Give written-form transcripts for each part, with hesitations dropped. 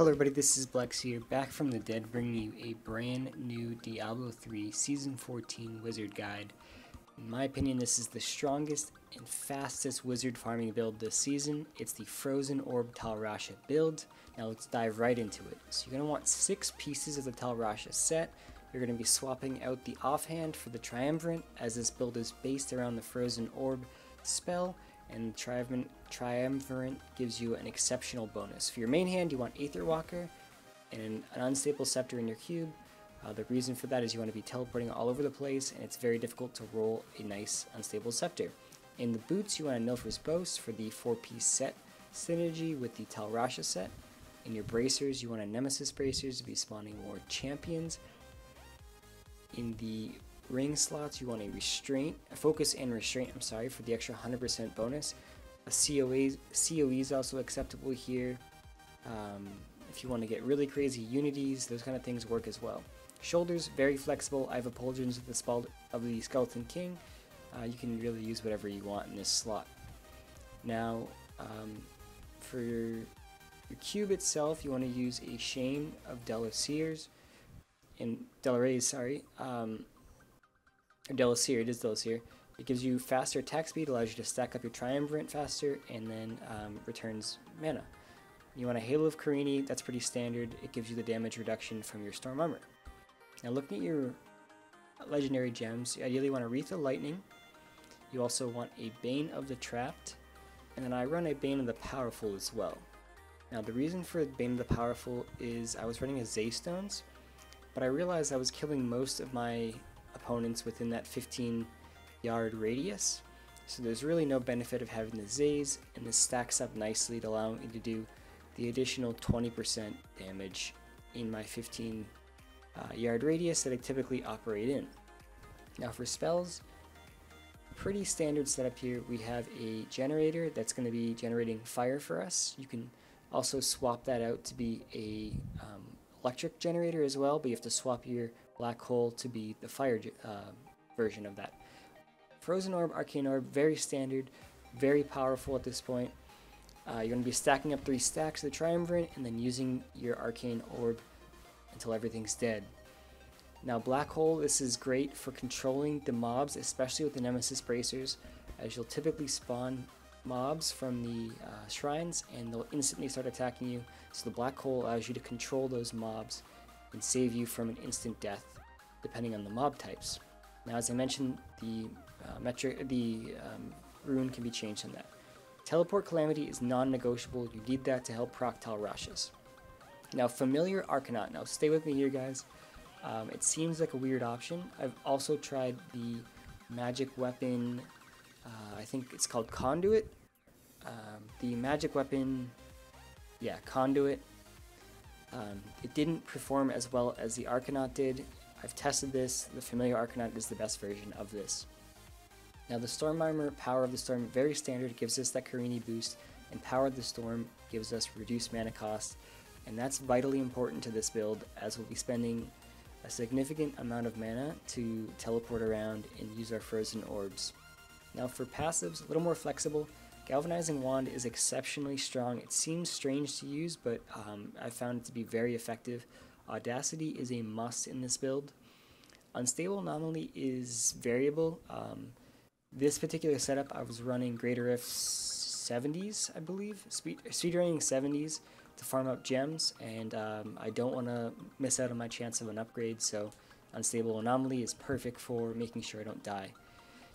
Hello everybody, this is Blex here, back from the dead, bringing you a brand new Diablo 3 Season 14 Wizard Guide. In my opinion, this is the strongest and fastest wizard farming build this season. It's the Frozen Orb Tal Rasha build. Now let's dive right into it. So you're going to want 6 pieces of the Tal Rasha set. You're going to be swapping out the offhand for the Triumvirate, as this build is based around the Frozen Orb spell, and Triumvirate gives you an exceptional bonus. For your main hand, you want Aether Walker and an Unstable Scepter in your cube. The reason for that is you want to be teleporting all over the place, and it's very difficult to roll a nice Unstable Scepter. In the boots, you want a Nilfr's Boast for the 4-piece set synergy with the Tal Rasha set. In your bracers, you want a Nemesis Bracers to be spawning more champions. In the ring slots, you want a focus and restraint, for the extra 100% bonus. A COE is also acceptable here. If you want to get really crazy unities, those kind of things work as well. Shoulders, very flexible. I have Effulgence of the Skeleton King. You can really use whatever you want in this slot. Now, for your cube itself, you want to use a Shame of Delasiers. Delasier, it is Delasier. It gives you faster attack speed, allows you to stack up your Triumvirate faster, and then returns mana. You want a Halo of Carini, that's pretty standard. It gives you the damage reduction from your Storm Armor. Now looking at your legendary gems, you ideally want a Wreath of Lightning. You also want a Bane of the Trapped, and then I run a Bane of the Powerful as well. Now the reason for Bane of the Powerful is I was running a Zaystones, but I realized I was killing most of my opponents within that 15-yard radius, so there's really no benefit of having the Zays, and this stacks up nicely to allow me to do the additional 20% damage in my 15-yard radius that I typically operate in. Now for spells, pretty standard setup here. We have a generator that's going to be generating fire for us. You can also swap that out to be a electric generator as well, but you have to swap your black hole to be the fire version of that. Frozen Orb, Arcane Orb, very standard, very powerful at this point. You're going to be stacking up 3 stacks of the Triumvirate and then using your Arcane Orb until everything's dead. Now Black Hole, this is great for controlling the mobs, especially with the Nemesis Bracers, as you'll typically spawn mobs from the shrines and they'll instantly start attacking you, so the Black Hole allows you to control those mobs and save you from an instant death depending on the mob types. Now as I mentioned, the rune can be changed on that. Teleport Calamity is non-negotiable. You need that to help proc Tal Rashas. Now Familiar Arcanaut. Now stay with me here, guys. It seems like a weird option. I've also tried the magic weapon, I think it's called Conduit. The magic weapon, yeah, Conduit. It didn't perform as well as the Arcanaut did. I've tested this. The Familiar Arcanaut is the best version of this. Now the Storm Armor, Power of the Storm, very standard. It gives us that Carini boost, and Power of the Storm gives us reduced mana cost, and that's vitally important to this build, as we'll be spending a significant amount of mana to teleport around and use our Frozen Orbs. Now for passives, a little more flexible. Galvanizing Wand is exceptionally strong. It seems strange to use, but I found it to be very effective. Audacity is a must in this build. Unstable Anomaly is variable. This particular setup, I was running Greater Rift 70s, I believe, speedrunning 70s to farm up gems, and I don't want to miss out on my chance of an upgrade, so Unstable Anomaly is perfect for making sure I don't die.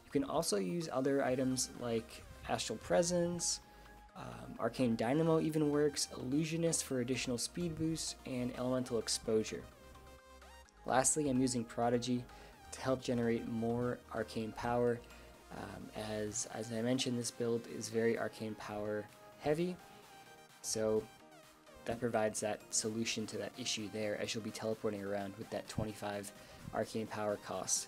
You can also use other items like Astral Presence, Arcane Dynamo even works, Illusionist for additional speed boost, and Elemental Exposure. Lastly, I'm using Prodigy to help generate more arcane power. As I mentioned, this build is very arcane power heavy, so that provides that solution to that issue there, as you'll be teleporting around with that 25 arcane power cost.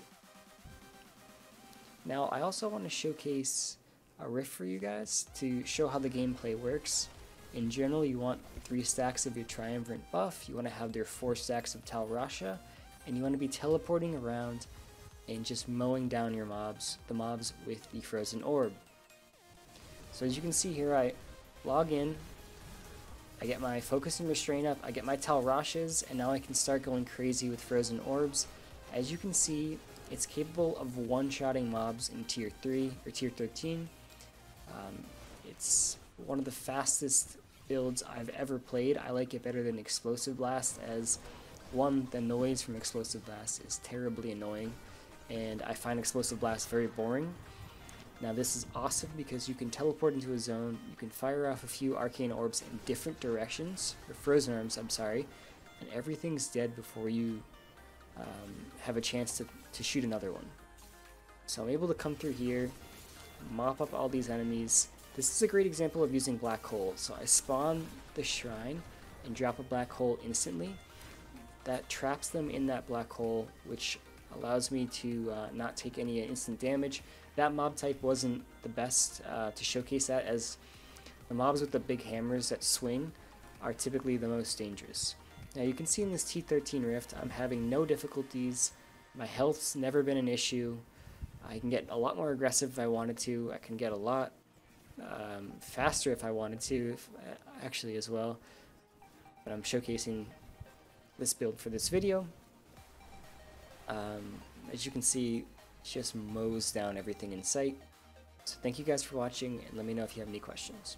Now I also want to showcase a riff for you guys to show how the gameplay works. In general, you want 3 stacks of your Triumvirate buff, you want to have their 4 stacks of Tal Rasha, and you want to be teleporting around and just mowing down your the mobs with the Frozen Orb. So as you can see here, I log in, I get my focus and restraint up, I get my Tal Rashas, and now I can start going crazy with frozen orbs. As you can see, it's capable of one-shotting mobs in tier 3 or tier 13. It's one of the fastest builds I've ever played. I like it better than Explosive Blast, as one, the noise from Explosive Blast is terribly annoying, and I find Explosive Blast very boring. Now this is awesome because you can teleport into a zone, you can fire off a few arcane orbs in different directions, or frozen orbs, I'm sorry, and everything's dead before you have a chance to shoot another one. So I'm able to come through here, mop up all these enemies. This is a great example of using black hole. So I spawn the shrine and drop a black hole instantly. That traps them in that black hole, which allows me to not take any instant damage. That mob type wasn't the best to showcase that, as the mobs with the big hammers that swing are typically the most dangerous. Now you can see in this T13 rift, I'm having no difficulties. My health's never been an issue. I can get a lot more aggressive if I wanted to. I can get a lot faster if I wanted to, actually as well. But I'm showcasing this build for this video. As you can see, it just mows down everything in sight. So thank you guys for watching, and let me know if you have any questions.